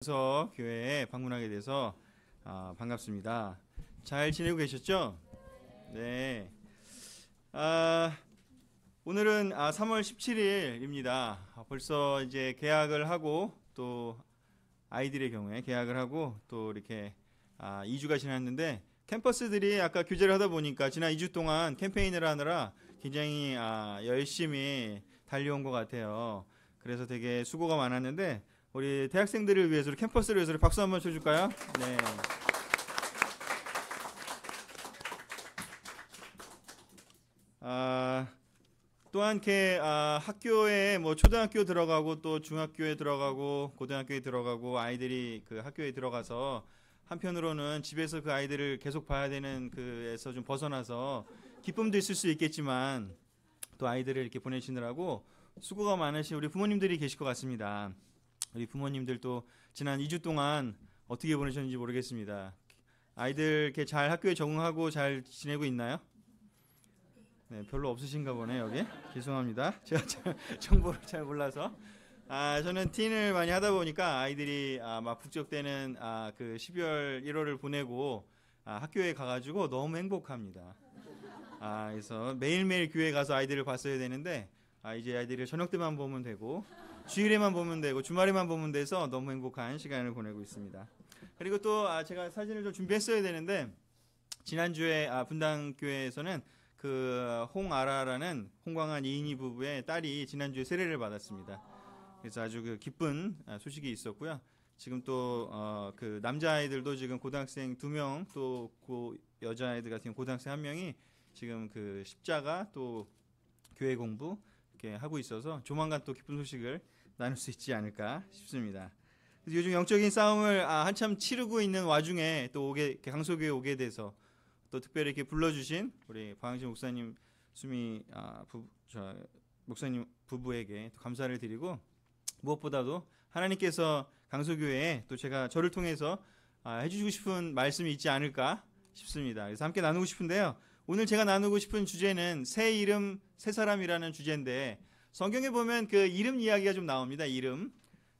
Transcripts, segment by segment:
그래서 교회에 방문하게 돼서 반갑습니다. 잘 지내고 계셨죠? 네. 오늘은 3월 17일입니다. 벌써 이제 개학을 하고 또 아이들의 경우에 개학을 하고 또 이렇게 2주가 지났는데 캠퍼스들이 아까 교제를 하다 보니까 지난 2주 동안 캠페인을 하느라 굉장히 열심히 달려온 것 같아요. 그래서 되게 수고가 많았는데 우리 대학생들을 위해서 캠퍼스를 위해서 박수 한번 쳐줄까요? 네. 또한 이렇게 학교에 뭐 초등학교 들어가고 또 중학교에 들어가고 고등학교에 들어가고 아이들이 그 학교에 들어가서 한편으로는 집에서 그 아이들을 계속 봐야 되는 그에서 좀 벗어나서 기쁨도 있을 수 있겠지만 또 아이들을 이렇게 보내시느라고 수고가 많으신 우리 부모님들이 계실 것 같습니다. 우리 부모님들도 지난 2주 동안 어떻게 보내셨는지 모르겠습니다. 아이들 이렇게 잘 학교에 적응하고 잘 지내고 있나요? 네, 별로 없으신가 보네 여기. 죄송합니다. 제가 정보를 잘 몰라서. 저는 팀을 많이 하다 보니까 아이들이 막 북적대는 그 12월 1월을 보내고 학교에 가가지고 너무 행복합니다. 그래서 매일매일 교회 가서 아이들을 봤어야 되는데 이제 아이들을 저녁 때만 보면 되고 주일에만 보면 되고 주말에만 보면 돼서 너무 행복한 시간을 보내고 있습니다. 그리고 또 제가 사진을 좀 준비했어야 되는데 지난주에 분당교회에서는 그 홍아라라는 홍광한 이인희 부부의 딸이 지난주에 세례를 받았습니다. 그래서 아주 그 기쁜 소식이 있었고요. 지금 또 그 남자아이들도 지금 고등학생 2명 또 여자아이들 같은 고등학생 1명이 지금 그 십자가 또 교회 공부 이렇게 하고 있어서 조만간 또 기쁜 소식을 나눌 수 있지 않을까 싶습니다. 그래서 요즘 영적인 싸움을 한참 치르고 있는 와중에 또 강소교에 오게 돼서 또 특별히 이렇게 불러주신 우리 박항신 목사님, 수미 목사님 부부에게 또 감사를 드리고 무엇보다도 하나님께서 강소교회에 또 저를 통해서 해주시고 싶은 말씀이 있지 않을까 싶습니다. 그래서 함께 나누고 싶은데요. 오늘 제가 나누고 싶은 주제는 새 이름, 새 사람이라는 주제인데 성경에 보면 그 이름 이야기가 좀 나옵니다. 이름.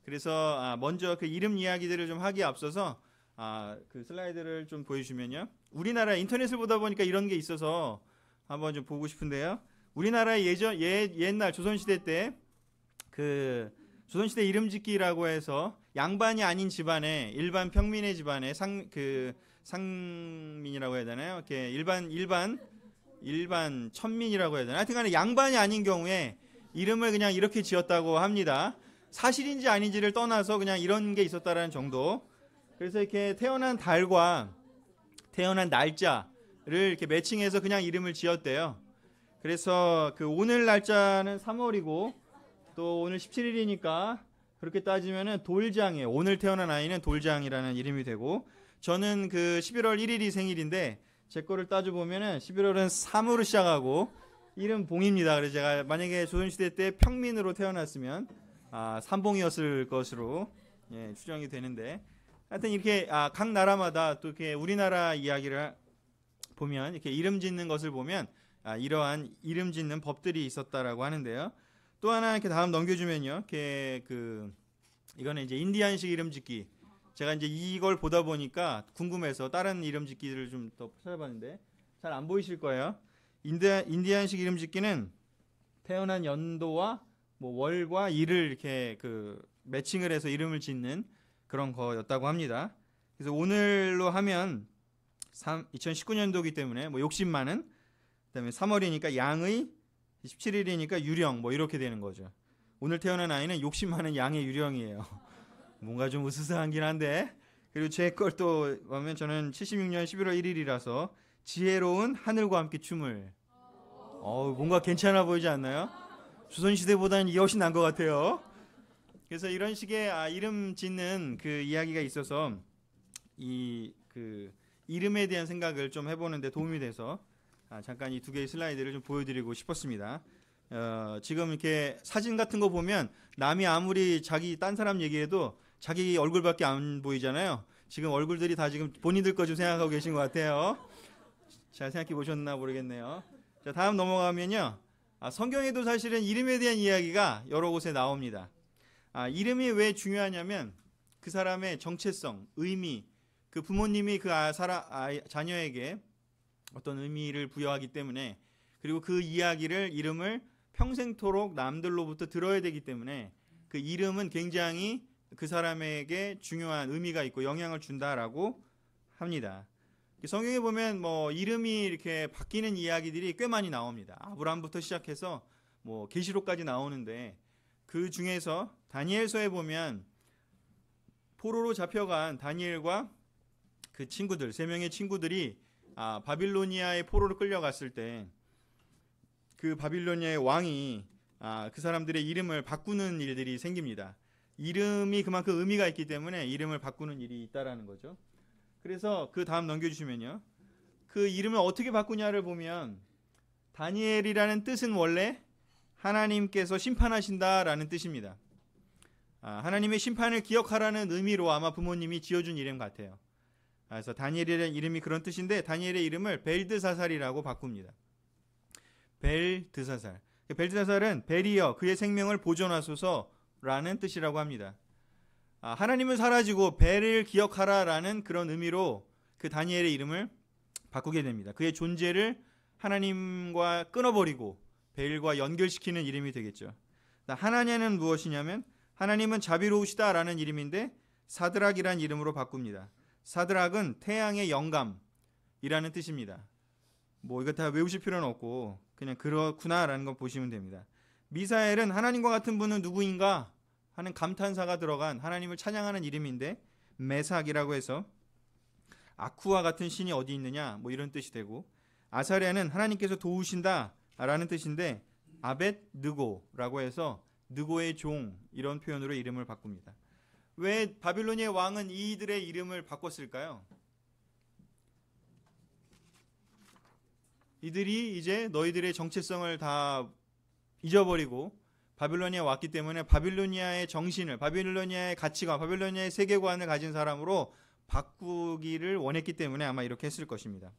그래서 먼저 그 이름 이야기들을 좀 하기에 앞서서 그 슬라이드를 좀 보여주면요. 우리나라 인터넷을 보다 보니까 이런 게 있어서 한번 좀 보고 싶은데요. 우리나라 옛날 조선시대 때 그 조선시대 이름짓기라고 해서 양반이 아닌 집안에 일반 평민의 집안에 상민이라고 해야 되나요? 이렇게 일반 천민이라고 해야 되나요? 하여튼간에 양반이 아닌 경우에 이름을 그냥 이렇게 지었다고 합니다. 사실인지 아닌지를 떠나서 그냥 이런 게 있었다라는 정도. 그래서 이렇게 태어난 달과 태어난 날짜를 이렇게 매칭해서 그냥 이름을 지었대요. 그래서 그 오늘 날짜는 3월이고 또 오늘 17일이니까 그렇게 따지면은 돌장이에요. 오늘 태어난 아이는 돌장이라는 이름이 되고 저는 그 11월 1일이 생일인데 제 거를 따져보면은 11월은 3으로 시작하고 이름 봉입니다. 그래서 제가 만약에 조선시대 때 평민으로 태어났으면 삼봉이었을 것으로 추정이 되는데 하여튼 이렇게 각 나라마다 또 이렇게 우리나라 이야기를 보면 이렇게 이름 짓는 것을 보면 이러한 이름 짓는 법들이 있었다라고 하는데요. 또 하나 이렇게 다음 넘겨주면요. 이렇게 이거는 이제 인디안식 이름 짓기. 제가 이제 이걸 보다 보니까 궁금해서 다른 이름 짓기를 좀 더 찾아봤는데 잘 안 보이실 거예요. 인디안식 이름 짓기는 태어난 연도와 뭐 월과 일을 이렇게 매칭을 해서 이름을 짓는 그런 거였다고 합니다. 그래서 오늘로 하면 2019년도이기 때문에 뭐 욕심 많은, 그다음에 3월이니까 양의, 17일이니까 유령 뭐 이렇게 되는 거죠. 오늘 태어난 아이는 욕심 많은 양의 유령이에요. 뭔가 좀 으스스하긴 한데. 그리고 제 걸 또 보면 저는 76년 11월 1일이라서 지혜로운 하늘과 함께 춤을. 뭔가 괜찮아 보이지 않나요? 조선시대보다는 이게 훨씬 나은 것 같아요. 그래서 이런 식의 이름 짓는 그 이야기가 있어서 그 이름에 대한 생각을 좀 해보는데 도움이 돼서 잠깐 이 두 개의 슬라이드를 좀 보여드리고 싶었습니다. 지금 이렇게 사진 같은 거 보면 남이 아무리 딴 사람 얘기해도 자기 얼굴밖에 안 보이잖아요. 지금 얼굴들이 다 지금 본인들 거 좀 생각하고 계신 것 같아요. 잘 생각해 보셨나 모르겠네요. 자, 다음 넘어가면요. 성경에도 사실은 이름에 대한 이야기가 여러 곳에 나옵니다. 이름이 왜 중요하냐면 그 사람의 정체성, 의미, 그 부모님이 그 자녀에게 어떤 의미를 부여하기 때문에, 그리고 그 이름을 평생토록 남들로부터 들어야 되기 때문에 그 이름은 굉장히 그 사람에게 중요한 의미가 있고 영향을 준다라고 합니다. 성경에 보면 뭐 이름이 이렇게 바뀌는 이야기들이 꽤 많이 나옵니다. 아브라함부터 시작해서 뭐 계시록까지 나오는데, 그 중에서 다니엘서에 보면 포로로 잡혀간 다니엘과 그 친구들, 3명의 친구들이 바빌로니아의 포로로 끌려갔을 때 그 바빌로니아의 왕이 그 사람들의 이름을 바꾸는 일들이 생깁니다. 이름이 그만큼 의미가 있기 때문에 이름을 바꾸는 일이 있다라는 거죠. 그래서 그 다음 넘겨주시면요, 그 이름을 어떻게 바꾸냐를 보면 다니엘이라는 뜻은 원래 하나님께서 심판하신다라는 뜻입니다. 하나님의 심판을 기억하라는 의미로 아마 부모님이 지어준 이름 같아요. 그래서 다니엘이라는 이름이 그런 뜻인데, 다니엘의 이름을 벨드사살이라고 바꿉니다. 벨드사살. 벨드사살은 벨이여 그의 생명을 보존하소서라는 뜻이라고 합니다. 하나님은 사라지고 벨을 기억하라라는 그런 의미로 그 다니엘의 이름을 바꾸게 됩니다. 그의 존재를 하나님과 끊어버리고 벨과 연결시키는 이름이 되겠죠. 하나냐는 무엇이냐면, 하나님은 자비로우시다라는 이름인데 사드락이라는 이름으로 바꿉니다. 사드락은 태양의 영감이라는 뜻입니다. 뭐 이거 다 외우실 필요는 없고 그냥 그렇구나라는 거 보시면 됩니다. 미사엘은 하나님과 같은 분은 누구인가 하는 감탄사가 들어간 하나님을 찬양하는 이름인데, 메삭이라고 해서 아쿠와 같은 신이 어디 있느냐 뭐 이런 뜻이 되고, 아사랴는 하나님께서 도우신다라는 뜻인데 아벳 느고라고 해서 느고의 종, 이런 표현으로 이름을 바꿉니다. 왜 바빌로니아의 왕은 이들의 이름을 바꿨을까요? 이들이 이제 너희들의 정체성을 다 잊어버리고 바빌로니아에 왔기 때문에 바빌로니아의 정신을, 바빌로니아의 가치관, 바빌로니아의 세계관을 가진 사람으로 바꾸기를 원했기 때문에 아마 이렇게 했을 것입니다.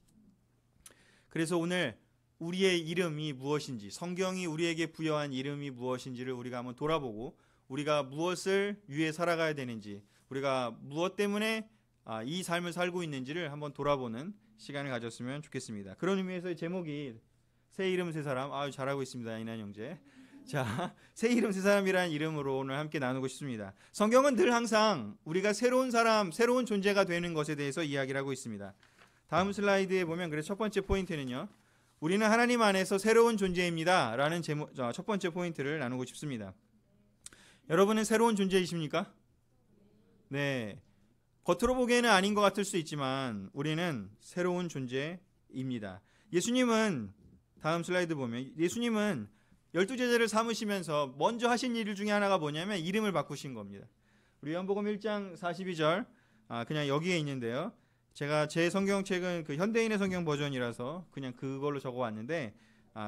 그래서 오늘 우리의 이름이 무엇인지, 성경이 우리에게 부여한 이름이 무엇인지를 우리가 한번 돌아보고, 우리가 무엇을 위해 살아가야 되는지, 우리가 무엇 때문에 이 삶을 살고 있는지를 한번 돌아보는 시간을 가졌으면 좋겠습니다. 그런 의미에서 제목이 새 이름 새 사람, 잘하고 있습니다, 이난 형제. 자, 새 이름 새 사람이라는 이름으로 오늘 함께 나누고 싶습니다. 성경은 늘 항상 우리가 새로운 사람, 새로운 존재가 되는 것에 대해서 이야기를 하고 있습니다. 다음 슬라이드에 보면, 그래서 첫 번째 포인트는요, 우리는 하나님 안에서 새로운 존재입니다 라는 첫 번째 포인트를 나누고 싶습니다. 여러분은 새로운 존재이십니까? 네, 겉으로 보기에는 아닌 것 같을 수 있지만 우리는 새로운 존재입니다. 예수님은, 다음 슬라이드 보면, 예수님은 12제자를 삼으시면서 먼저 하신 일 중에 하나가 뭐냐면 이름을 바꾸신 겁니다. 우리 요한복음 1장 42절, 그냥 여기에 있는데요, 제가 제 성경책은 그 현대인의 성경 버전이라서 그냥 그걸로 적어왔는데,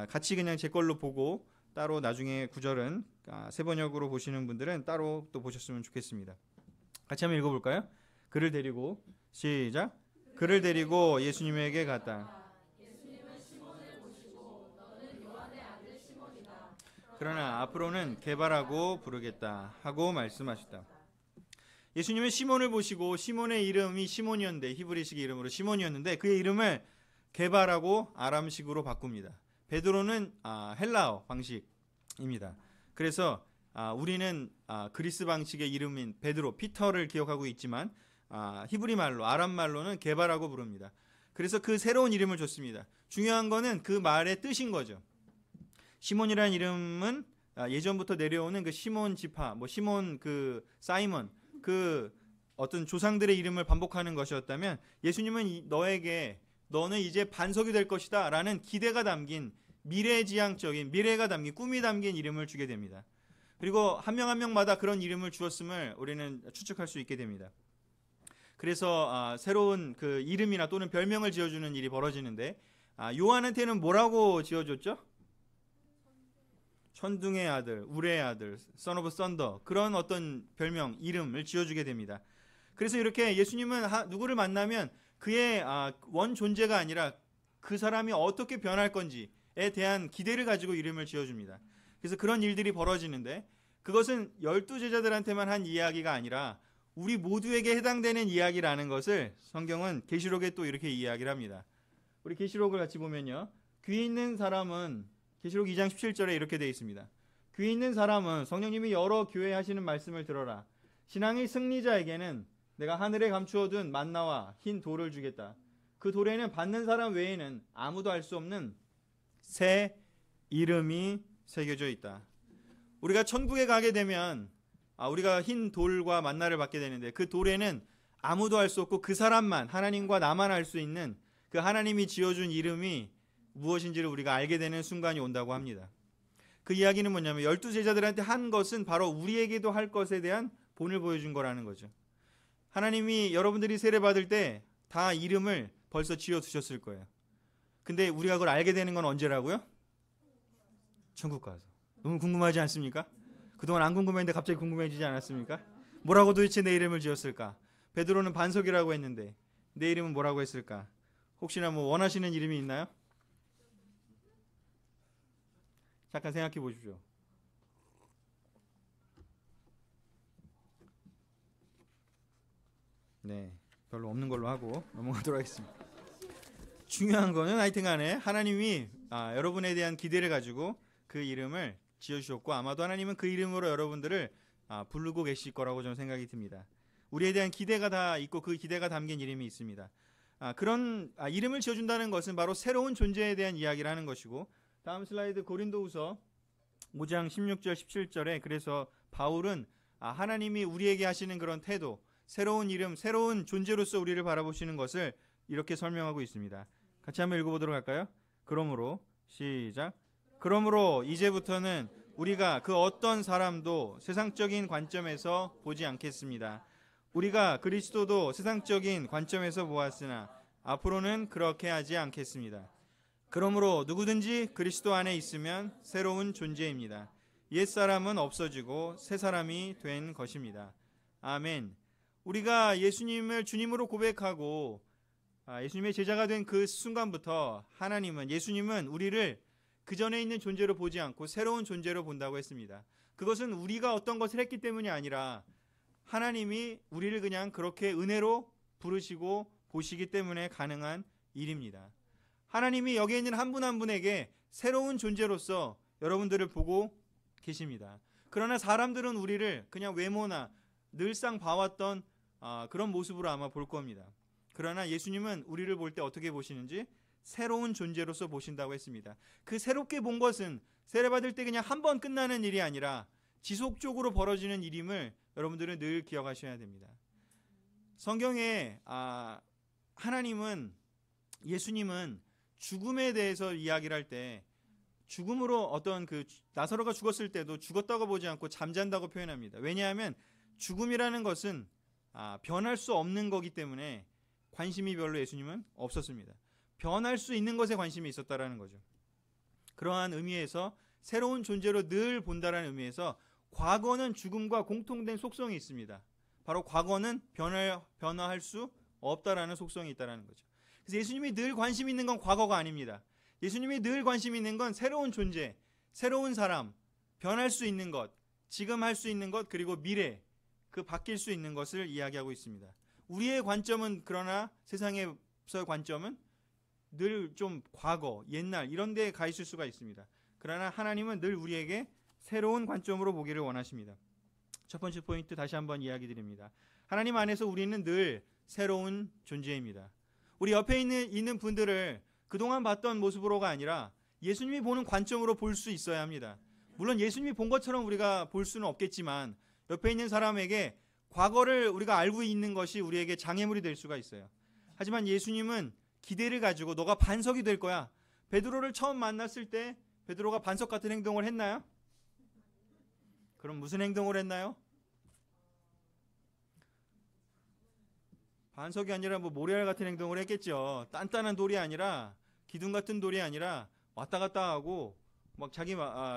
같이 그냥 제 걸로 보고 따로 나중에 구절은 새 번역으로 보시는 분들은 따로 또 보셨으면 좋겠습니다. 같이 한번 읽어볼까요? 그를 데리고, 시작. 그를 데리고 예수님에게 갔다. 그러나 앞으로는 게바라고 부르겠다 하고 말씀하셨다. 예수님은 시몬을 보시고, 시몬의 이름이 시몬이었는데, 히브리식 이름으로 시몬이었는데 그의 이름을 게바라고 아람식으로 바꿉니다. 베드로는 헬라어 방식입니다. 그래서 우리는 그리스 방식의 이름인 베드로, 피터를 기억하고 있지만 히브리 말로, 아람 말로는 게바라고 부릅니다. 그래서 그 새로운 이름을 줬습니다. 중요한 거는 그 말의 뜻인 거죠. 시몬이라는 이름은 예전부터 내려오는 그 시몬 지파, 뭐 시몬 그 사이먼, 그 어떤 조상들의 이름을 반복하는 것이었다면, 예수님은 너는 이제 반석이 될 것이다 라는 기대가 담긴, 미래지향적인, 미래가 담긴, 꿈이 담긴 이름을 주게 됩니다. 그리고 한 명 한 명마다 그런 이름을 주었음을 우리는 추측할 수 있게 됩니다. 그래서 새로운 그 이름이나 또는 별명을 지어주는 일이 벌어지는데, 요한한테는 뭐라고 지어줬죠? 천둥의 아들, 울의 아들, Son of Thunder, 그런 어떤 별명, 이름을 지어주게 됩니다. 그래서 이렇게 예수님은 누구를 만나면 그의 원 존재가 아니라 그 사람이 어떻게 변할 건지에 대한 기대를 가지고 이름을 지어줍니다. 그래서 그런 일들이 벌어지는데, 그것은 12제자들한테만 한 이야기가 아니라 우리 모두에게 해당되는 이야기라는 것을 성경은 계시록에 또 이렇게 이야기를 합니다. 우리 계시록을 같이 보면요. 귀 있는 사람은 계시록 2장 17절에 이렇게 되어 있습니다. 귀 있는 사람은 성령님이 여러 교회 하시는 말씀을 들어라. 신앙의 승리자에게는 내가 하늘에 감추어둔 만나와 흰 돌을 주겠다. 그 돌에는 받는 사람 외에는 아무도 알 수 없는 새 이름이 새겨져 있다. 우리가 천국에 가게 되면 우리가 흰 돌과 만나를 받게 되는데 그 돌에는 아무도 알 수 없고 그 사람만, 하나님과 나만 알 수 있는 그 하나님이 지어준 이름이 무엇인지를 우리가 알게 되는 순간이 온다고 합니다. 그 이야기는 뭐냐면 12제자들한테 한 것은 바로 우리에게도 할 것에 대한 본을 보여준 거라는 거죠. 하나님이 여러분들이 세례받을 때 다 이름을 벌써 지어두셨을 거예요. 근데 우리가 그걸 알게 되는 건 언제라고요? 천국 가서. 너무 궁금하지 않습니까? 그동안 안 궁금했는데 갑자기 궁금해지지 않았습니까? 뭐라고 도대체 내 이름을 지었을까? 베드로는 반석이라고 했는데 내 이름은 뭐라고 했을까? 혹시나 뭐 원하시는 이름이 있나요? 잠깐 생각해 보십시오. 네, 별로 없는 걸로 하고 넘어가도록 하겠습니다. 중요한 거는 하여튼 간에 하나님이 여러분에 대한 기대를 가지고 그 이름을 지어주셨고 아마도 하나님은 그 이름으로 여러분들을 부르고 계실 거라고 저는 생각이 듭니다. 우리에 대한 기대가 다 있고 그 기대가 담긴 이름이 있습니다. 그런 이름을 지어준다는 것은 바로 새로운 존재에 대한 이야기를 하는 것이고 다음 슬라이드 고린도후서 5장 16절 17절에 그래서 바울은 하나님이 우리에게 하시는 그런 태도, 새로운 이름, 새로운 존재로서 우리를 바라보시는 것을 이렇게 설명하고 있습니다. 같이 한번 읽어보도록 할까요? 그러므로 시작. 그러므로 이제부터는 우리가 그 어떤 사람도 세상적인 관점에서 보지 않겠습니다. 우리가 그리스도도 세상적인 관점에서 보았으나 앞으로는 그렇게 하지 않겠습니다. 그러므로 누구든지 그리스도 안에 있으면 새로운 존재입니다. 옛사람은 없어지고 새사람이 된 것입니다. 아멘. 우리가 예수님을 주님으로 고백하고 예수님의 제자가 된 그 순간부터 하나님은, 예수님은 우리를 그 전에 있는 존재로 보지 않고 새로운 존재로 본다고 했습니다. 그것은 우리가 어떤 것을 했기 때문이 아니라 하나님이 우리를 그냥 그렇게 은혜로 부르시고 보시기 때문에 가능한 일입니다. 하나님이 여기에 있는 한 분 한 분에게 새로운 존재로서 여러분들을 보고 계십니다. 그러나 사람들은 우리를 그냥 외모나 늘상 봐왔던 그런 모습으로 아마 볼 겁니다. 그러나 예수님은 우리를 볼 때 어떻게 보시는지 새로운 존재로서 보신다고 했습니다. 그 새롭게 본 것은 세례받을 때 그냥 한 번 끝나는 일이 아니라 지속적으로 벌어지는 일임을 여러분들은 늘 기억하셔야 됩니다. 성경에 하나님은, 예수님은 죽음에 대해서 이야기를 할 때 죽음으로 어떤 나사로가 죽었을 때도 죽었다고 보지 않고 잠잔다고 표현합니다. 왜냐하면 죽음이라는 것은 변할 수 없는 거기 때문에 관심이 별로 예수님은 없었습니다. 변할 수 있는 것에 관심이 있었다라는 거죠. 그러한 의미에서 새로운 존재로 늘 본다라는 의미에서 과거는 죽음과 공통된 속성이 있습니다. 바로 과거는 변화할 수 없다라는 속성이 있다라는 거죠. 그래서 예수님이 늘 관심 있는 건 과거가 아닙니다. 예수님이 늘 관심 있는 건 새로운 존재, 새로운 사람, 변할 수 있는 것, 지금 할 수 있는 것, 그리고 미래, 그 바뀔 수 있는 것을 이야기하고 있습니다. 우리의 관점은, 그러나 세상에서의 관점은 늘 좀 과거, 옛날 이런 데에 가 있을 수가 있습니다. 그러나 하나님은 늘 우리에게 새로운 관점으로 보기를 원하십니다. 첫 번째 포인트 다시 한번 이야기 드립니다. 하나님 안에서 우리는 늘 새로운 존재입니다. 우리 옆에 있는 분들을 그동안 봤던 모습으로가 아니라 예수님이 보는 관점으로 볼 수 있어야 합니다. 물론 예수님이 본 것처럼 우리가 볼 수는 없겠지만 옆에 있는 사람에게 과거를 우리가 알고 있는 것이 우리에게 장애물이 될 수가 있어요. 하지만 예수님은 기대를 가지고 너가 반석이 될 거야. 베드로를 처음 만났을 때 베드로가 반석 같은 행동을 했나요? 그럼 무슨 행동을 했나요? 반석이 아니라 모래알 같은 행동을 했겠죠. 단단한 돌이 아니라, 기둥 같은 돌이 아니라 왔다 갔다 하고 막 자기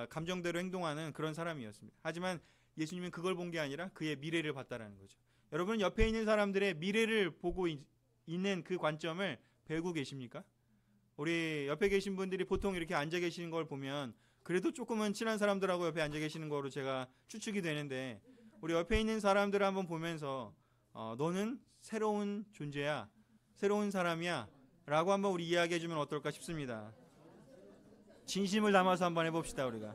감정대로 행동하는 그런 사람이었습니다. 하지만 예수님은 그걸 본 게 아니라 그의 미래를 봤다라는 거죠. 여러분 옆에 있는 사람들의 미래를 보고 있는 그 관점을 배우고 계십니까? 우리 옆에 계신 분들이 보통 이렇게 앉아 계시는 걸 보면 그래도 조금은 친한 사람들하고 옆에 앉아 계시는 거로 제가 추측이 되는데, 우리 옆에 있는 사람들을 한번 보면서 너는 새로운 존재야, 새로운 사람이야 라고 한번 우리 이야기해 주면 어떨까 싶습니다. 진심을 담아서 한번 해봅시다. 우리가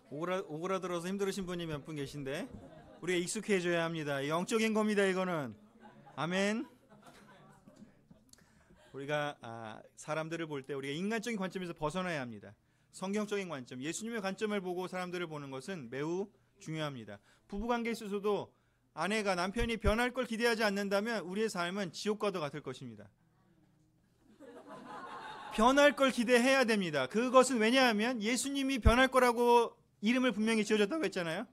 오그라들어서 힘들으신 분이 몇 분 계신데 우리가 익숙해져야 합니다. 영적인 겁니다. 이거는. 아멘. 우리가 사람들을 볼 때 우리가 인간적인 관점에서 벗어나야 합니다. 성경적인 관점, 예수님의 관점을 보고 사람들을 보는 것은 매우 중요합니다. 부부관계에 있어서도 아내가 남편이 변할 걸 기대하지 않는다면 우리의 삶은 지옥과도 같을 것입니다. 변할 걸 기대해야 됩니다. 그것은 왜냐하면 예수님이 변할 거라고 이름을 분명히 지어줬다고 했잖아요.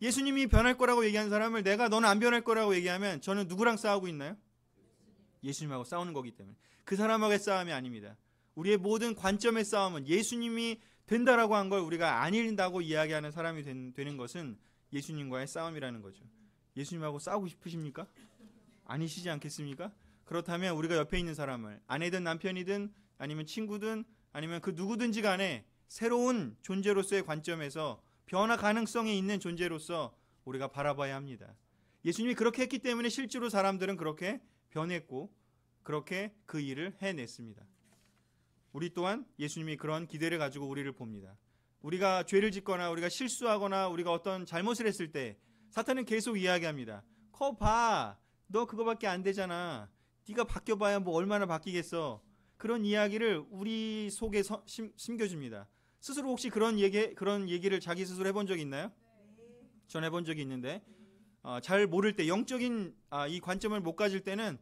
예수님이 변할 거라고 얘기한 사람을 내가 너는 안 변할 거라고 얘기하면 저는 누구랑 싸우고 있나요? 예수님하고 싸우는 거기 때문에. 그 사람하고의 싸움이 아닙니다. 우리의 모든 관점의 싸움은 예수님이 된다라고 한 걸 우리가 아닌다고 이야기하는 사람이 되는 것은 예수님과의 싸움이라는 거죠. 예수님하고 싸우고 싶으십니까? 아니시지 않겠습니까? 그렇다면 우리가 옆에 있는 사람을 아내든 남편이든 아니면 친구든 아니면 그 누구든지 간에 새로운 존재로서의 관점에서 변화 가능성이 있는 존재로서 우리가 바라봐야 합니다. 예수님이 그렇게 했기 때문에 실제로 사람들은 그렇게 변했고 그렇게 그 일을 해냈습니다. 우리 또한 예수님이 그런 기대를 가지고 우리를 봅니다. 우리가 죄를 짓거나 우리가 실수하거나 우리가 어떤 잘못을 했을 때 사탄은 계속 이야기합니다. 거 봐, 너 그거밖에 안 되잖아. 네가 바뀌어봐야 뭐 얼마나 바뀌겠어. 그런 이야기를 우리 속에 심겨줍니다. 스스로 혹시 그런 얘기를 자기 스스로 해본 적이 있나요? 전 해본 적이 있는데 잘 모를 때 영적인 이 관점을 못 가질 때는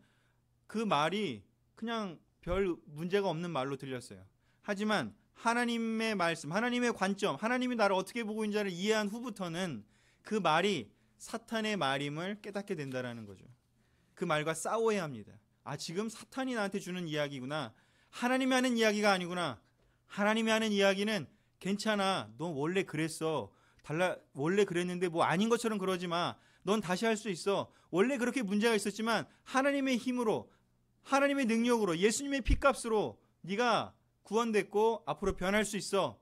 그 말이 그냥 별 문제가 없는 말로 들렸어요. 하지만 하나님의 말씀, 하나님의 관점, 하나님이 나를 어떻게 보고 있는지를 이해한 후부터는 그 말이 사탄의 말임을 깨닫게 된다는 거죠. 그 말과 싸워야 합니다. 지금 사탄이 나한테 주는 이야기구나. 하나님이 하는 이야기가 아니구나. 하나님이 하는 이야기는 괜찮아. 너 원래 그랬어. 원래 그랬는데 뭐 아닌 것처럼 그러지 마. 넌 다시 할 수 있어. 원래 그렇게 문제가 있었지만 하나님의 힘으로, 하나님의 능력으로, 예수님의 피값으로 네가 구원됐고 앞으로 변할 수 있어.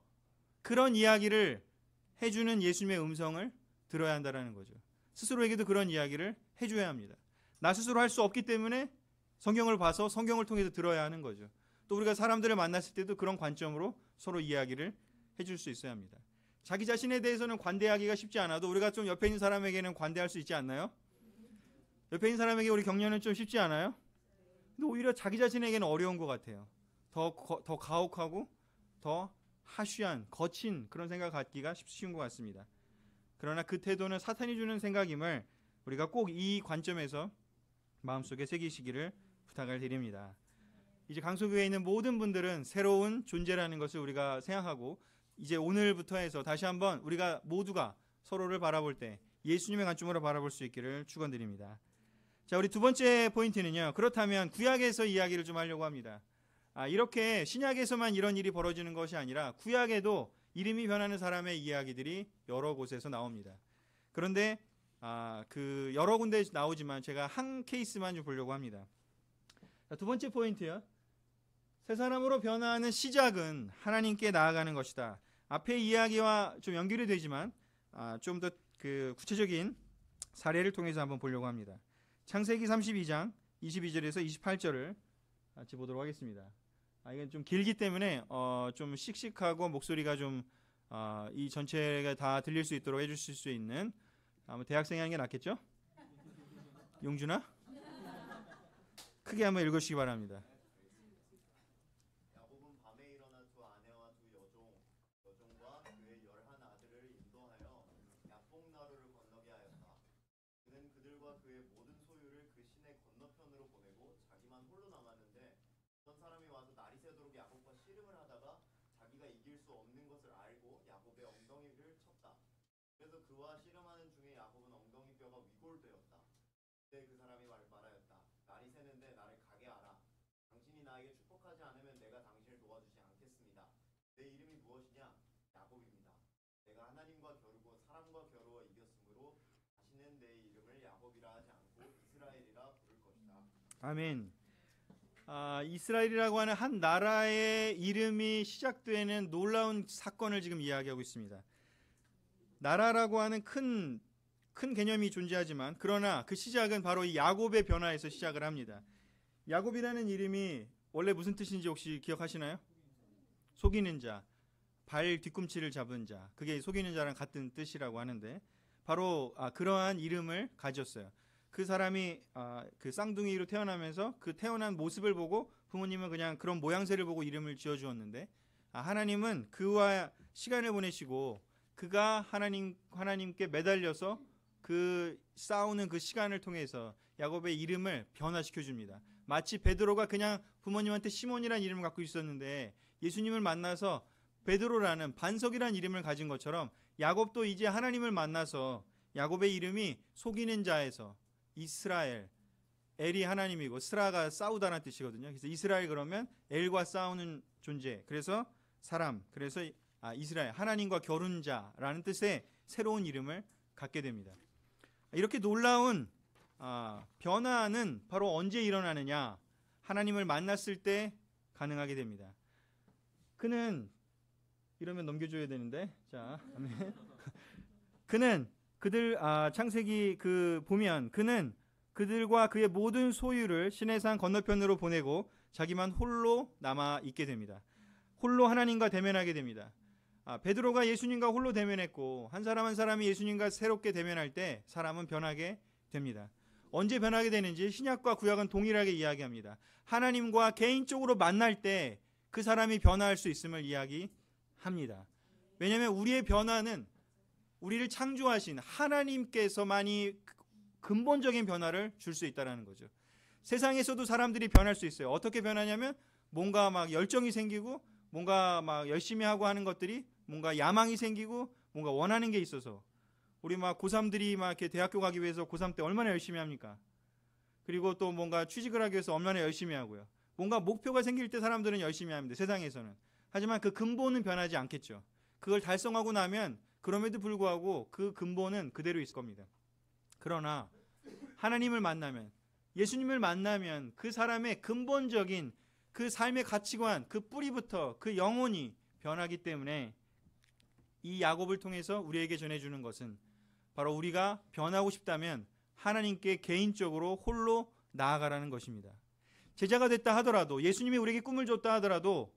그런 이야기를 해주는 예수님의 음성을 들어야 한다는 거죠. 스스로에게도 그런 이야기를 해줘야 합니다. 나 스스로 할 수 없기 때문에 성경을 봐서 성경을 통해서 들어야 하는 거죠. 또 우리가 사람들을 만났을 때도 그런 관점으로 서로 이야기를 해줄 수 있어야 합니다. 자기 자신에 대해서는 관대하기가 쉽지 않아도 우리가 좀 옆에 있는 사람에게는 관대할 수 있지 않나요? 옆에 있는 사람에게 우리 격려는 좀 쉽지 않아요? 근데 오히려 자기 자신에게는 어려운 것 같아요. 더 가혹하고 더 하쉬한, 거친 그런 생각 갖기가 쉬운 것 같습니다. 그러나 그 태도는 사탄이 주는 생각임을 우리가 꼭 이 관점에서 마음속에 새기시기를 부탁을 드립니다. 이제 강소교회에 있는 모든 분들은 새로운 존재라는 것을 우리가 생각하고 이제 오늘부터 해서 다시 한번 우리가 모두가 서로를 바라볼 때 예수님의 관점으로 바라볼 수 있기를 축원드립니다. 자, 우리 두 번째 포인트는요. 그렇다면 구약에서 이야기를 좀 하려고 합니다. 이렇게 신약에서만 이런 일이 벌어지는 것이 아니라 구약에도 이름이 변하는 사람의 이야기들이 여러 곳에서 나옵니다. 그런데 그 여러 군데 나오지만 제가 한 케이스만 좀 보려고 합니다. 자, 두 번째 포인트요. 새 사람으로 변화하는 시작은 하나님께 나아가는 것이다. 앞의 이야기와 좀 연결이 되지만 좀 더 그 구체적인 사례를 통해서 한번 보려고 합니다. 창세기 32장 22절에서 28절을 같이 보도록 하겠습니다. 이건 좀 길기 때문에 좀 씩씩하고 목소리가 좀 이 전체가 다 들릴 수 있도록 해주실 수 있는 대학생이 하는 게 낫겠죠? 용준아? 크게 한번 읽으시기 바랍니다. 야곱은 밤에 일어나 두 아내와 두 여종과 그의 11아들을 인도하여 야복나루를 건너게 하였다. 그는 그들과 그의 모든 소유를 그 시내 건너편으로 보내고 자기만 홀로 남았는데 어떤 사람이 와서 날이 새도록 야곱과 씨름을 하다가 자기가 이길 수 없는 것을 알고 야곱의 엉덩이를 쳤다. 그래서 그와 씨름하는 중에 야곱은 엉덩이 뼈가 위골되었다. 그때 그 사람이 말하였다. 날이 새는데 나를 가게 하라. 당신이 나에게 축복하지 않으면 내가 당신을 도와주지 않겠습니다. 내 이름이 무엇이냐? 야곱입니다. 내가 하나님과 겨루고 사람과 겨루어 이겼으므로 다시는 내 이름을 야곱이라 하지 않고 이스라엘이라 부를 것이다. 아멘. 이스라엘이라고 하는 한 나라의 이름이 시작되는 놀라운 사건을 지금 이야기하고 있습니다. 나라라고 하는 큰 개념이 존재하지만 그러나 그 시작은 바로 이 야곱의 변화에서 시작을 합니다. 야곱이라는 이름이 원래 무슨 뜻인지 혹시 기억하시나요? 속이는 자, 발 뒤꿈치를 잡은 자, 그게 속이는 자랑 같은 뜻이라고 하는데 바로 그러한 이름을 가졌어요. 그 사람이 그 쌍둥이로 태어나면서 그 태어난 모습을 보고 부모님은 그냥 그런 모양새를 보고 이름을 지어주었는데 하나님은 그와 시간을 보내시고 그가 하나님께 매달려서 그 싸우는 그 시간을 통해서 야곱의 이름을 변화시켜 줍니다. 마치 베드로가 그냥 부모님한테 시몬이라는 이름을 갖고 있었는데 예수님을 만나서 베드로라는 반석이라는 이름을 가진 것처럼 야곱도 이제 하나님을 만나서 야곱의 이름이 속이는 자에서 이스라엘, 엘이 하나님이고 스라가 싸우다라는 뜻이거든요. 그래서 이스라엘 그러면 엘과 싸우는 존재, 그래서 사람, 그래서 이스라엘, 하나님과 겨룬자라는 뜻의 새로운 이름을 갖게 됩니다. 이렇게 놀라운 변화는 바로 언제 일어나느냐? 하나님을 만났을 때 가능하게 됩니다. 그는 이러면 넘겨줘야 되는데, 자, 그는 그들 창세기 보면 그는 그들과 그의 모든 소유를 시내산 건너편으로 보내고 자기만 홀로 남아 있게 됩니다. 홀로 하나님과 대면하게 됩니다. 베드로가 예수님과 홀로 대면했고 한 사람 한 사람이 예수님과 새롭게 대면할 때 사람은 변하게 됩니다. 언제 변하게 되는지 신약과 구약은 동일하게 이야기합니다. 하나님과 개인적으로 만날 때 그 사람이 변화할 수 있음을 이야기합니다. 왜냐하면 우리의 변화는 우리를 창조하신 하나님께서만이 근본적인 변화를 줄 수 있다는 거죠. 세상에서도 사람들이 변할 수 있어요. 어떻게 변하냐면 뭔가 막 열정이 생기고 뭔가 막 열심히 하고 하는 것들이 뭔가 야망이 생기고 뭔가 원하는 게 있어서 우리 막 고3들이 막 이렇게 대학교 가기 위해서 고3 때 얼마나 열심히 합니까? 그리고 또 뭔가 취직을 하기 위해서 얼마나 열심히 하고요. 뭔가 목표가 생길 때 사람들은 열심히 합니다. 세상에서는. 하지만 그 근본은 변하지 않겠죠. 그걸 달성하고 나면 그럼에도 불구하고 그 근본은 그대로 있을 겁니다. 그러나 하나님을 만나면, 예수님을 만나면 그 사람의 근본적인 그 삶의 가치관, 그 뿌리부터 그 영혼이 변하기 때문에 이 야곱을 통해서 우리에게 전해주는 것은 바로 우리가 변하고 싶다면 하나님께 개인적으로 홀로 나아가라는 것입니다. 제자가 됐다 하더라도, 예수님이 우리에게 꿈을 줬다 하더라도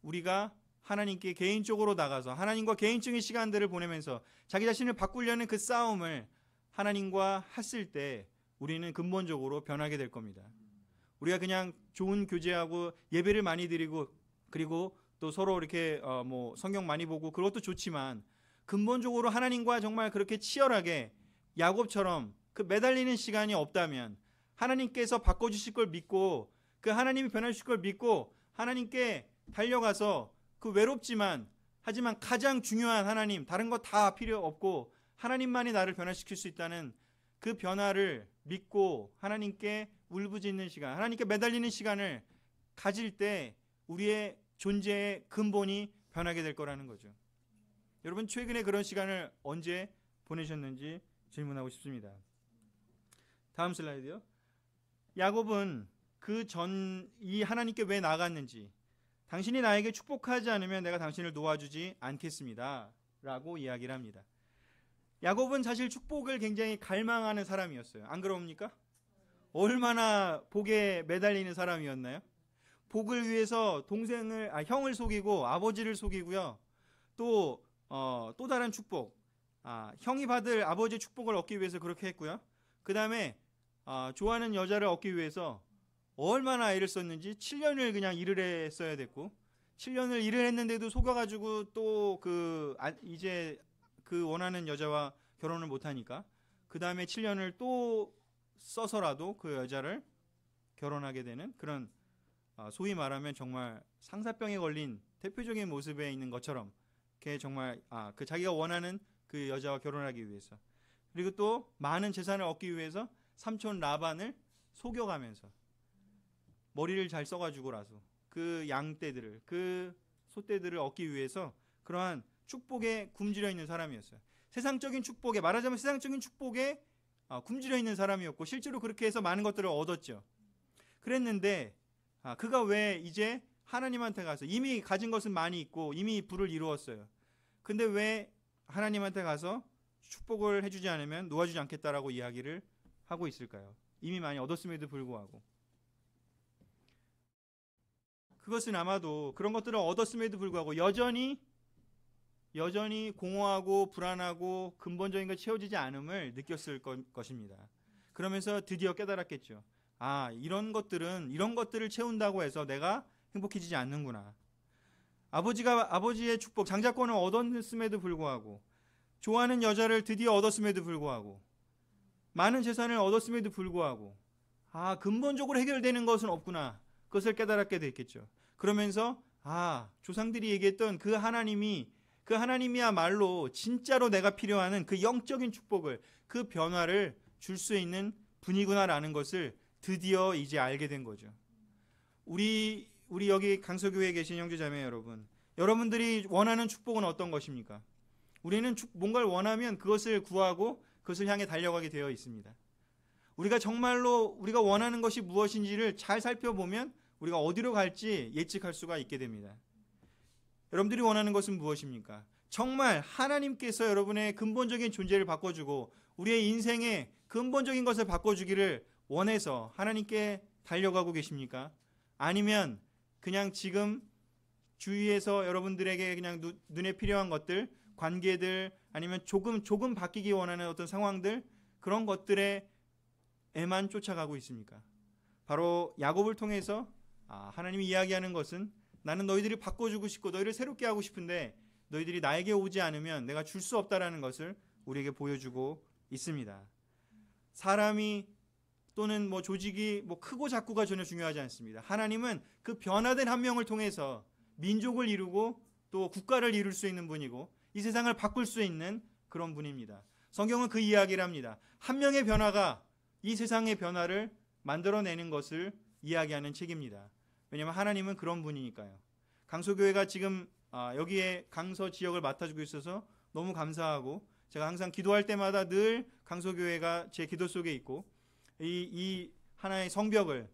우리가 하나님께 개인적으로 나가서 하나님과 개인적인 시간들을 보내면서 자기 자신을 바꾸려는 그 싸움을 하나님과 했을 때 우리는 근본적으로 변하게 될 겁니다. 우리가 그냥 좋은 교제하고 예배를 많이 드리고 그리고 또 서로 이렇게 성경 많이 보고 그것도 좋지만 근본적으로 하나님과 정말 그렇게 치열하게 야곱처럼 그 매달리는 시간이 없다면 하나님께서 바꿔주실 걸 믿고 그 하나님이 변화주실 걸 믿고 하나님께 달려가서 그 외롭지만 하지만 가장 중요한 하나님, 다른 거 다 필요 없고 하나님만이 나를 변화시킬 수 있다는 그 변화를 믿고 하나님께 울부짖는 시간, 하나님께 매달리는 시간을 가질 때 우리의 존재의 근본이 변하게 될 거라는 거죠. 여러분 최근에 그런 시간을 언제 보내셨는지 질문하고 싶습니다. 다음 슬라이드요. 야곱은 이 하나님께 왜 나갔는지, 당신이 나에게 축복하지 않으면 내가 당신을 놓아주지 않겠습니다 라고 이야기를 합니다. 야곱은 사실 축복을 굉장히 갈망하는 사람이었어요. 안 그럽니까? 얼마나 복에 매달리는 사람이었나요? 복을 위해서 형을 속이고 아버지를 속이고요. 또 다른 축복, 형이 받을 아버지의 축복을 얻기 위해서 그렇게 했고요. 그 다음에 좋아하는 여자를 얻기 위해서 얼마나 애를 썼는지 7년을 그냥 일을 했어야 됐고 7년을 일을 했는데도 속아가지고 또 이제 그 원하는 여자와 결혼을 못하니까 그 다음에 7년을 또 써서라도 그 여자를 결혼하게 되는 그런 소위 말하면 정말 상사병에 걸린 대표적인 모습에 있는 것처럼 걔 정말 그 자기가 원하는 그 여자와 결혼하기 위해서, 그리고 또 많은 재산을 얻기 위해서 삼촌 라반을 속여가면서 머리를 잘 써가지고라서 그 양떼들을, 그 소떼들을 얻기 위해서 그러한 축복에 굶주려 있는 사람이었어요. 세상적인 축복에, 말하자면 세상적인 축복에 굶주려 있는 사람이었고 실제로 그렇게 해서 많은 것들을 얻었죠. 그랬는데 그가 왜 이제 하나님한테 가서 이미 가진 것은 많이 있고 이미 부를 이루었어요. 근데 왜 하나님한테 가서 축복을 해주지 않으면 놓아주지 않겠다라고 이야기를 하고 있을까요? 이미 많이 얻었음에도 불구하고. 그것은 아마도 그런 것들을 얻었음에도 불구하고 여전히 공허하고 불안하고 근본적인 것 채워지지 않음을 느꼈을 것입니다. 그러면서 드디어 깨달았겠죠. 이런 것들을 채운다고 해서 내가 행복해지지 않는구나. 아버지의 축복, 장자권을 얻었음에도 불구하고, 좋아하는 여자를 드디어 얻었음에도 불구하고, 많은 재산을 얻었음에도 불구하고, 근본적으로 해결되는 것은 없구나. 그것을 깨달았게 됐겠죠. 그러면서 조상들이 얘기했던 그 하나님이야말로 진짜로 내가 필요하는 그 영적인 축복을, 그 변화를 줄 수 있는 분이구나라는 것을 드디어 이제 알게 된 거죠. 우리 여기 강서교회에 계신 형제자매 여러분, 여러분들이 원하는 축복은 어떤 것입니까? 우리는 뭔가를 원하면 그것을 구하고 그것을 향해 달려가게 되어 있습니다. 우리가 정말로 우리가 원하는 것이 무엇인지를 잘 살펴보면 우리가 어디로 갈지 예측할 수가 있게 됩니다. 여러분들이 원하는 것은 무엇입니까? 정말 하나님께서 여러분의 근본적인 존재를 바꿔주고 우리의 인생의 근본적인 것을 바꿔주기를 원해서 하나님께 달려가고 계십니까? 아니면 그냥 지금 주위에서 여러분들에게 그냥 눈에 필요한 것들, 관계들, 아니면 조금 바뀌기 원하는 어떤 상황들, 그런 것들에만 쫓아가고 있습니까? 바로 야곱을 통해서 하나님이 이야기하는 것은 나는 너희들이 바꿔주고 싶고 너희를 새롭게 하고 싶은데 너희들이 나에게 오지 않으면 내가 줄 수 없다라는 것을 우리에게 보여주고 있습니다. 사람이 또는 조직이 크고 작고가 전혀 중요하지 않습니다. 하나님은 그 변화된 한 명을 통해서 민족을 이루고 또 국가를 이룰 수 있는 분이고 이 세상을 바꿀 수 있는 그런 분입니다. 성경은 그 이야기를 합니다. 한 명의 변화가 이 세상의 변화를 만들어내는 것을 이야기하는 책입니다. 왜냐하면 하나님은 그런 분이니까요. 강서교회가 지금 여기에 강서 지역을 맡아주고 있어서 너무 감사하고, 제가 항상 기도할 때마다 늘 강서교회가 제 기도 속에 있고 이 하나의 성벽을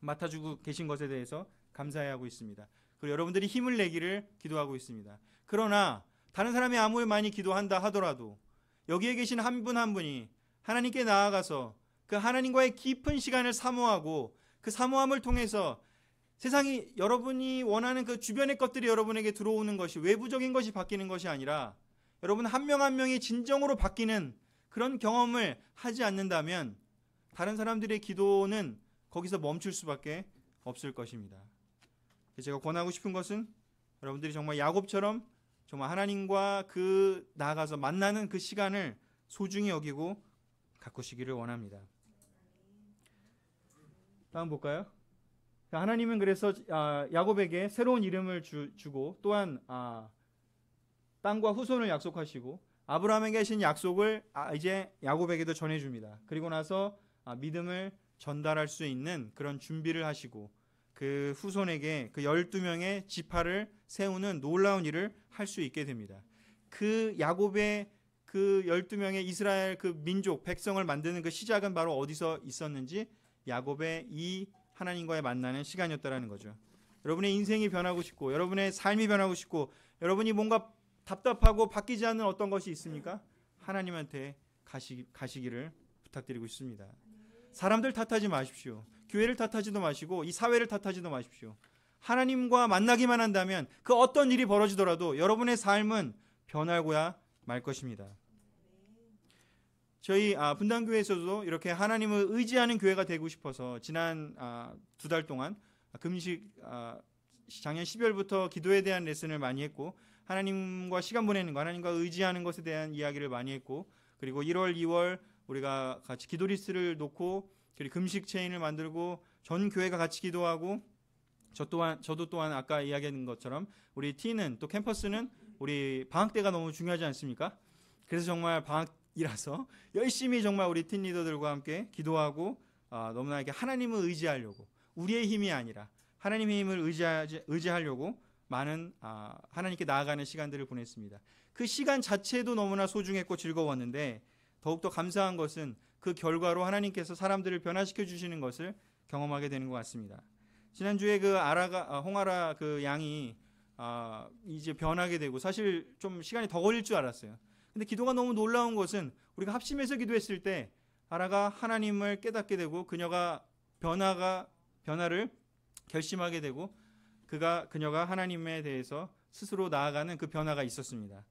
맡아주고 계신 것에 대해서 감사해하고 있습니다. 그리고 여러분들이 힘을 내기를 기도하고 있습니다. 그러나 다른 사람이 아무리 많이 기도한다 하더라도 여기에 계신 한 분 한 분이 하나님께 나아가서 그 하나님과의 깊은 시간을 사모하고 그 사모함을 통해서 세상이 여러분이 원하는 그 주변의 것들이 여러분에게 들어오는 것이, 외부적인 것이 바뀌는 것이 아니라 여러분 한 명 한 명이 진정으로 바뀌는 그런 경험을 하지 않는다면 다른 사람들의 기도는 거기서 멈출 수밖에 없을 것입니다. 제가 권하고 싶은 것은 여러분들이 정말 야곱처럼 정말 하나님과 나아가서 만나는 그 시간을 소중히 여기고 가꾸시기를 원합니다. 다음 볼까요? 하나님은 그래서 야곱에게 새로운 이름을 주고 또한 땅과 후손을 약속하시고 아브라함에게 하신 약속을 이제 야곱에게도 전해줍니다. 그리고 나서 믿음을 전달할 수 있는 그런 준비를 하시고 그 후손에게 그 12명의 지파를 세우는 놀라운 일을 할 수 있게 됩니다. 그 야곱의 그 12명의 이스라엘 그 민족 백성을 만드는 그 시작은 바로 어디서 있었는지 야곱의 이 하나님과의 만나는 시간이었다라는 거죠. 여러분의 인생이 변하고 싶고 여러분의 삶이 변하고 싶고 여러분이 뭔가 답답하고 바뀌지 않는 어떤 것이 있습니까? 하나님한테 가시기를 부탁드리고 싶습니다. 사람들 탓하지 마십시오. 교회를 탓하지도 마시고 이 사회를 탓하지도 마십시오. 하나님과 만나기만 한다면 그 어떤 일이 벌어지더라도 여러분의 삶은 변하고야 말 것입니다. 저희 분당교회에서도 이렇게 하나님을 의지하는 교회가 되고 싶어서 지난 2달 동안 금식 작년 12월부터 기도에 대한 레슨을 많이 했고 하나님과 시간 보내는 거, 하나님과 의지하는 것에 대한 이야기를 많이 했고, 그리고 1월, 2월 우리가 같이 기도 리스트를 놓고 그리고 금식 체인을 만들고 전 교회가 같이 기도하고 저도 또한 아까 이야기한 것처럼 우리 T는 또 캠퍼스는 우리 방학 때가 너무 중요하지 않습니까? 그래서 정말 방학이라서 열심히 정말 우리 팀 리더들과 함께 기도하고 너무나 이렇게 하나님을 의지하려고, 우리의 힘이 아니라 하나님의 힘을 의지하려고 많은 하나님께 나아가는 시간들을 보냈습니다. 그 시간 자체도 너무나 소중했고 즐거웠는데 더욱더 감사한 것은 그 결과로 하나님께서 사람들을 변화시켜 주시는 것을 경험하게 되는 것 같습니다. 지난주에 그 홍아라 그 양이 이제 변하게 되고 사실 좀 시간이 더 걸릴 줄 알았어요. 근데 기도가 너무 놀라운 것은 우리가 합심해서 기도했을 때 아라가 하나님을 깨닫게 되고 그녀가 변화를 결심하게 되고 그녀가 하나님에 대해서 스스로 나아가는 그 변화가 있었습니다.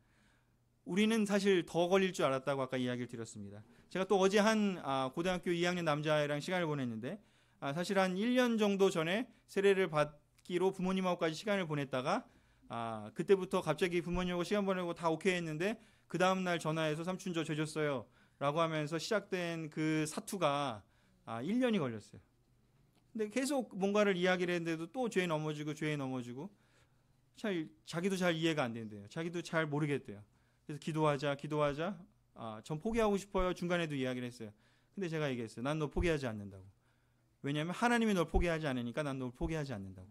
우리는 사실 더 걸릴 줄 알았다고 아까 이야기를 드렸습니다. 제가 또 어제 한 고등학교 2학년 남자애랑 시간을 보냈는데 사실 한 1년 정도 전에 세례를 받기로 부모님하고까지 시간을 보냈다가 그때부터 갑자기 부모님하고 시간 보내고 다 오케이 했는데 그 다음날 전화해서 삼촌 저 죄졌어요 라고 하면서 시작된 그 사투가 1년이 걸렸어요. 근데 계속 뭔가를 이야기를 했는데도 또 죄에 넘어지고 자기도 잘 이해가 안 된대요. 자기도 잘 모르겠대요. 그래서 기도하자 전 포기하고 싶어요. 중간에도 이야기를 했어요. 근데 제가 얘기했어요. 난 너 포기하지 않는다고. 왜냐하면 하나님이 널 포기하지 않으니까 난 널 포기하지 않는다고.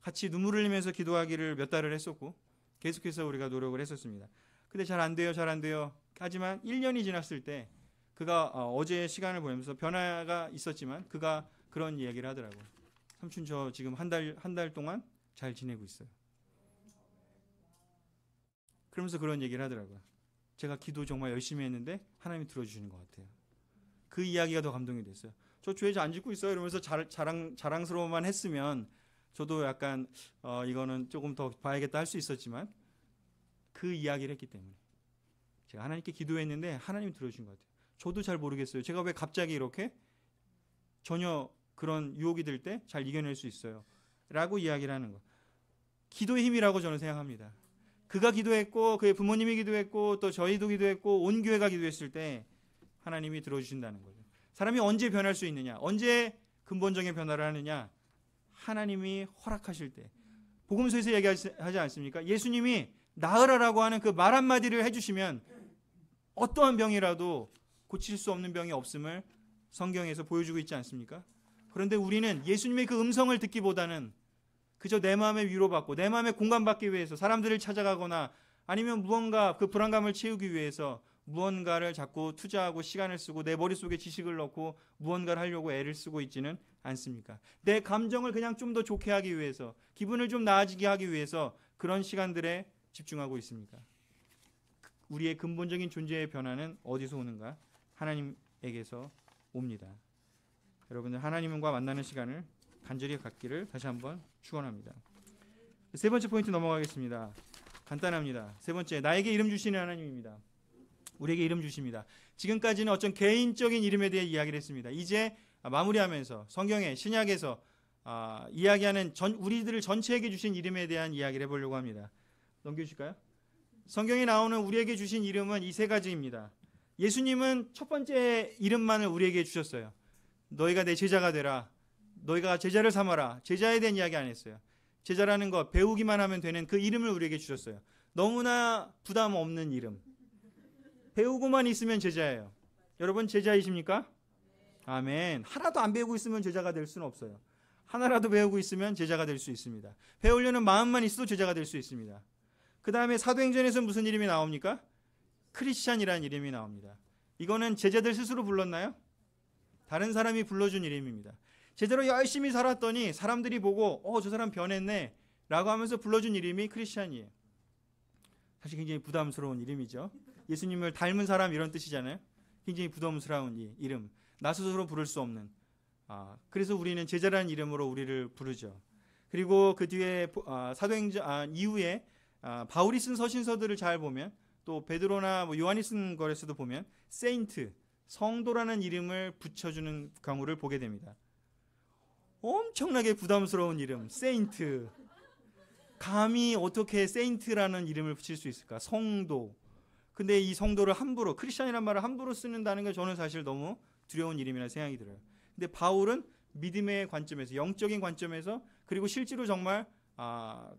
같이 눈물을 흘리면서 기도하기를 몇 달을 했었고 계속해서 우리가 노력을 했었습니다. 근데 잘 안 돼요. 하지만 1년이 지났을 때 그가 어제 시간을 보내면서 변화가 있었지만 그가 그런 이야기를 하더라고요. 삼촌 저 지금 한 달 동안 잘 지내고 있어요. 그러면서 그런 얘기를 하더라고요. 제가 기도 정말 열심히 했는데 하나님이 들어주시는 것 같아요. 그 이야기가 더 감동이 됐어요. 저 죄 안 짓고 있어요. 이러면서 자랑스러워만 했으면 저도 약간 이거는 조금 더 봐야겠다 할 수 있었지만 그 이야기를 했기 때문에 제가 하나님께 기도했는데 하나님이 들어주신 것 같아요. 저도 잘 모르겠어요. 제가 왜 갑자기 이렇게 전혀 그런 유혹이 들 때 잘 이겨낼 수 있어요. 라고 이야기를 하는 거. 기도의 힘이라고 저는 생각합니다. 그가 기도했고 그의 부모님이 기도했고 또 저희도 기도했고 온 교회가 기도했을 때 하나님이 들어주신다는 거죠. 사람이 언제 변할 수 있느냐? 언제 근본적인 변화를 하느냐? 하나님이 허락하실 때. 복음서에서 얘기하지 않습니까? 예수님이 나으라라고 하는 그 말 한마디를 해주시면 어떠한 병이라도 고칠 수 없는 병이 없음을 성경에서 보여주고 있지 않습니까? 그런데 우리는 예수님의 그 음성을 듣기보다는 그저 내 마음에 위로받고 내 마음에 공감받기 위해서 사람들을 찾아가거나 아니면 무언가 그 불안감을 채우기 위해서 무언가를 자꾸 투자하고 시간을 쓰고 내 머릿속에 지식을 넣고 무언가를 하려고 애를 쓰고 있지는 않습니까? 내 감정을 그냥 좀 더 좋게 하기 위해서 기분을 좀 나아지게 하기 위해서 그런 시간들에 집중하고 있습니까? 우리의 근본적인 존재의 변화는 어디서 오는가? 하나님에게서 옵니다. 여러분들 하나님과 만나는 시간을 간절히 갖기를 다시 한번 축원합니다. 세 번째 포인트 넘어가겠습니다. 간단합니다. 세 번째, 나에게 이름 주시는 하나님입니다. 우리에게 이름 주십니다. 지금까지는 어떤 개인적인 이름에 대해 이야기를 했습니다. 이제 마무리하면서 성경의 신약에서 이야기하는 우리들을 전체에게 주신 이름에 대한 이야기를 해보려고 합니다. 넘겨주실까요? 성경에 나오는 우리에게 주신 이름은 이 세 가지입니다. 예수님은 첫 번째 이름만을 우리에게 주셨어요. 너희가 내 제자가 되라. 너희가 제자를 삼아라. 제자에 대한 이야기 안 했어요. 제자라는 것, 배우기만 하면 되는 그 이름을 우리에게 주셨어요. 너무나 부담 없는 이름. 배우고만 있으면 제자예요. 여러분 제자이십니까? 아멘. 하나도 안 배우고 있으면 제자가 될 수는 없어요. 하나라도 배우고 있으면 제자가 될 수 있습니다. 배우려는 마음만 있어도 제자가 될 수 있습니다. 그 다음에 사도행전에서 무슨 이름이 나옵니까? 크리스찬이라는 이름이 나옵니다. 이거는 제자들 스스로 불렀나요? 다른 사람이 불러준 이름입니다. 제대로 열심히 살았더니 사람들이 보고 저 사람 변했네 라고 하면서 불러준 이름이 크리스찬이에요. 사실 굉장히 부담스러운 이름이죠. 예수님을 닮은 사람 이런 뜻이잖아요. 굉장히 부담스러운 이름. 나 스스로 부를 수 없는. 그래서 우리는 제자라는 이름으로 우리를 부르죠. 그리고 그 뒤에 사도행전 이후에 바울이 쓴 서신서들을 잘 보면 또 베드로나 요한이 쓴 거에서도 보면 세인트, 성도라는 이름을 붙여주는 경우를 보게 됩니다. 엄청나게 부담스러운 이름, 세인트. 감히 어떻게 세인트라는 이름을 붙일 수 있을까? 성도. 근데 이 성도를 함부로, 크리스찬이라는 말을 함부로 쓰는다는 게 저는 사실 너무 두려운 이름이라 생각이 들어요. 근데 바울은 믿음의 관점에서, 영적인 관점에서, 그리고 실제로 정말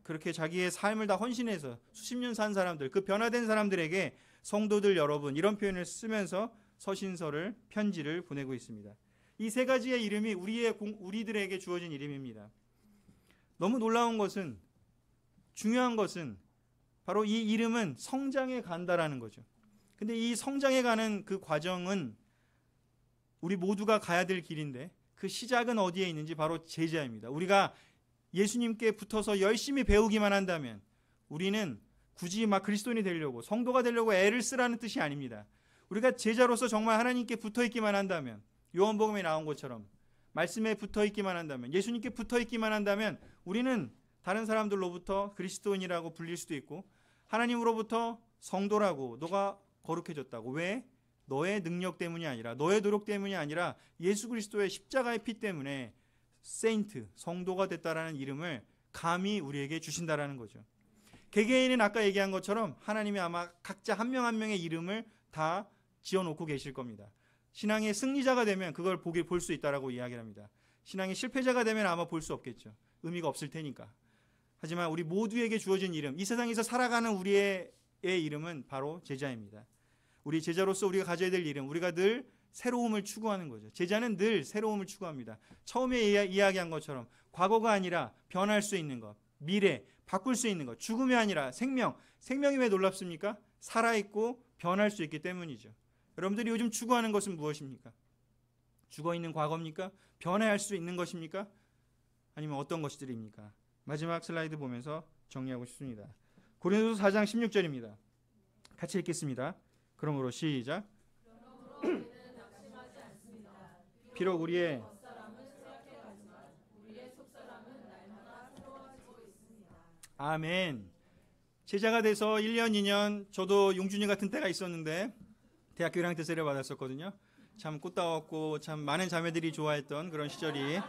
그렇게 자기의 삶을 다 헌신해서 수십 년 산 사람들, 그 변화된 사람들에게 성도들 여러분 이런 표현을 쓰면서 서신서를, 편지를 보내고 있습니다. 이 세 가지의 이름이 우리들에게 주어진 이름입니다. 너무 놀라운 것은, 중요한 것은 바로 이 이름은 성장해 간다라는 거죠. 근데 이 성장해 가는 그 과정은 우리 모두가 가야 될 길인데 그 시작은 어디에 있는지 바로 제자입니다. 우리가 예수님께 붙어서 열심히 배우기만 한다면 우리는 굳이 막 그리스도인이 되려고 성도가 되려고 애를 쓰라는 뜻이 아닙니다. 우리가 제자로서 정말 하나님께 붙어 있기만 한다면 요한복음에 나온 것처럼 말씀에 붙어 있기만 한다면 예수님께 붙어 있기만 한다면 우리는 다른 사람들로부터 그리스도인이라고 불릴 수도 있고 하나님으로부터 성도라고 너가 거룩해졌다고. 왜? 너의 능력 때문이 아니라 너의 노력 때문이 아니라 예수 그리스도의 십자가의 피 때문에 세인트, 성도가 됐다라는 이름을 감히 우리에게 주신다라는 거죠. 개개인은 아까 얘기한 것처럼 하나님이 아마 각자 한 명 한 명의 이름을 다 지어놓고 계실 겁니다. 신앙의 승리자가 되면 그걸 볼 수 있다라고 이야기를 합니다. 신앙의 실패자가 되면 아마 볼 수 없겠죠. 의미가 없을 테니까. 하지만 우리 모두에게 주어진 이름, 이 세상에서 살아가는 우리의 이름은 바로 제자입니다. 우리 제자로서 우리가 가져야 될 이름, 우리가 늘 새로움을 추구하는 거죠. 제자는 늘 새로움을 추구합니다. 처음에 이야기한 것처럼 과거가 아니라 변할 수 있는 것, 미래, 바꿀 수 있는 것, 죽음이 아니라 생명. 생명이 왜 놀랍습니까? 살아있고 변할 수 있기 때문이죠. 여러분들이 요즘 추구하는 것은 무엇입니까? 죽어있는 과거입니까? 변해할 수 있는 것입니까? 아니면 어떤 것들입니까? 마지막 슬라이드 보면서 정리하고 싶습니다. 고린도서 4장 16절입니다. 같이 읽겠습니다. 그러므로 시작. 비록 우리의 아멘. 제자가 돼서 1년, 2년 저도 용준이 같은 때가 있었는데 대학교 1학년 때 세례 받았었거든요. 참 꽃다웠고 참 많은 자매들이 좋아했던 그런 시절이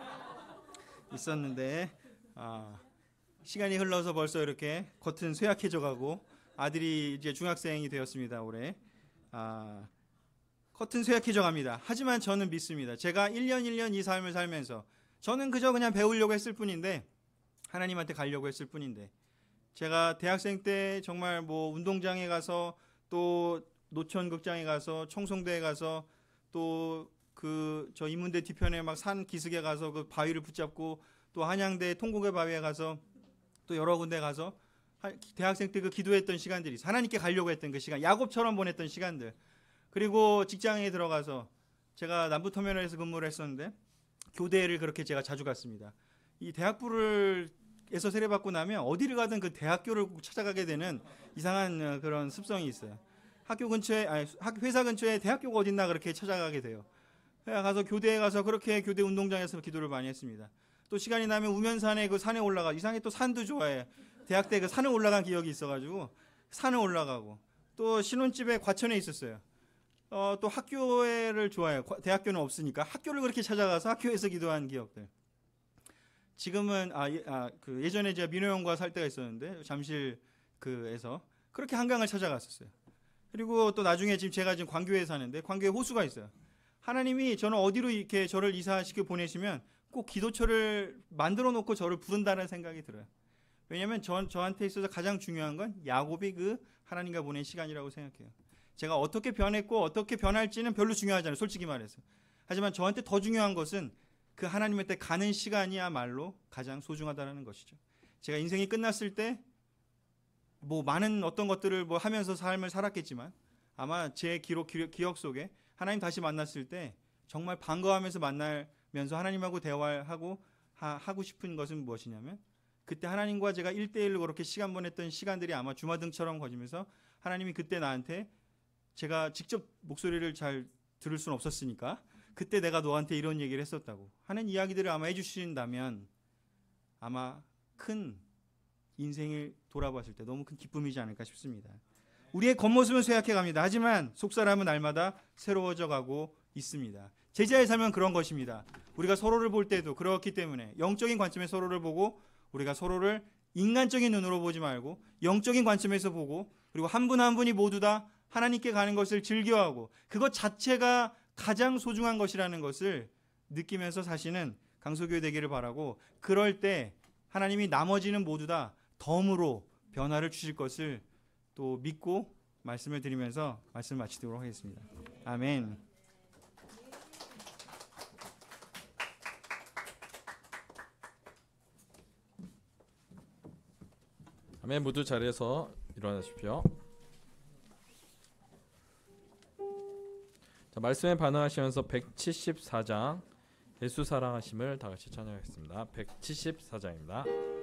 있었는데 시간이 흘러서 벌써 이렇게 겉은 쇠약해져 가고 아들이 이제 중학생이 되었습니다. 올해. 겉은 쇠약해져 갑니다. 하지만 저는 믿습니다. 제가 1년 이 삶을 살면서 저는 그냥 배우려고 했을 뿐인데 하나님한테 가려고 했을 뿐인데 제가 대학생 때 정말 뭐 운동장에 가서 또 노천극장에 가서 청송대에 가서 또 저 인문대 뒤편에 막 산 기슭에 가서 그 바위를 붙잡고 또 한양대 통곡의 바위에 가서 또 여러 군데 가서 대학생 때 그 기도했던 시간들이 하나님께 가려고 했던 그 시간, 야곱처럼 보냈던 시간들. 그리고 직장에 들어가서 제가 남부터미널에서 근무를 했었는데 교대를 그렇게 제가 자주 갔습니다. 이 대학부에서 세례받고 나면 어디를 가든 그 대학교를 꼭 찾아가게 되는 이상한 그런 습성이 있어요. 회사 근처에 대학교가 어딨나 그렇게 찾아가게 돼요. 가서 교대에 가서 그렇게 교대 운동장에서 기도를 많이 했습니다. 또 시간이 나면 우면산에 그 산에 올라가 이상하게 또 산도 좋아해. 대학 때 그 산에 올라간 기억이 있어가지고 산에 올라가고 또 신혼집에 과천에 있었어요. 또 학교를 좋아해요. 대학교는 없으니까 학교를 그렇게 찾아가서 학교에서 기도한 기억들. 지금은 그 예전에 제가 민호 형과 살 때가 있었는데 잠실 그에서 그렇게 한강을 찾아갔었어요. 그리고 또 나중에 제가 지금 광교에 사는데 광교에 호수가 있어요. 하나님이 저는 어디로 이렇게 저를 이사시켜 보내시면 꼭 기도처를 만들어 놓고 저를 부른다는 생각이 들어요. 왜냐하면 저한테 있어서 가장 중요한 건 야곱이 그 하나님과 보낸 시간이라고 생각해요. 제가 어떻게 변했고 어떻게 변할지는 별로 중요하잖아요. 솔직히 말해서. 하지만 저한테 더 중요한 것은 그 하나님한테 가는 시간이야말로 가장 소중하다는 것이죠. 제가 인생이 끝났을 때 뭐 많은 어떤 것들을 뭐 하면서 삶을 살았겠지만 아마 제 기억 속에 하나님 다시 만났을 때 정말 반가워하면서 만나면서 하나님하고 대화하고 하고 싶은 것은 무엇이냐면 그때 하나님과 제가 1대1로 그렇게 시간 보냈던 시간들이 아마 주마등처럼 거지면서 하나님이 그때 나한테 제가 직접 목소리를 잘 들을 수는 없었으니까 그때 내가 너한테 이런 얘기를 했었다고 하는 이야기들을 아마 해주신다면 아마 큰 인생을 돌아봤을 때 너무 큰 기쁨이지 않을까 싶습니다. 우리의 겉모습은 쇠약해 갑니다. 하지만 속사람은 날마다 새로워져 가고 있습니다. 제자의 삶은 그런 것입니다. 우리가 서로를 볼 때도 그렇기 때문에 영적인 관점에 서로를 보고 우리가 서로를 인간적인 눈으로 보지 말고 영적인 관점에서 보고 그리고 한 분 한 분이 모두 다 하나님께 가는 것을 즐겨하고 그것 자체가 가장 소중한 것이라는 것을 느끼면서 사시는 강소교회 되기를 바라고 그럴 때 하나님이 나머지는 모두 다 덤으로 변화를 주실 것을 또 믿고 말씀을 드리면서 말씀을 마치도록 하겠습니다. 아멘. 아멘. 모두 자리에서 일어나십시오. 자, 말씀에 반응하시면서 174장 예수 사랑하심을 다 같이 찬양하겠습니다. 174장입니다.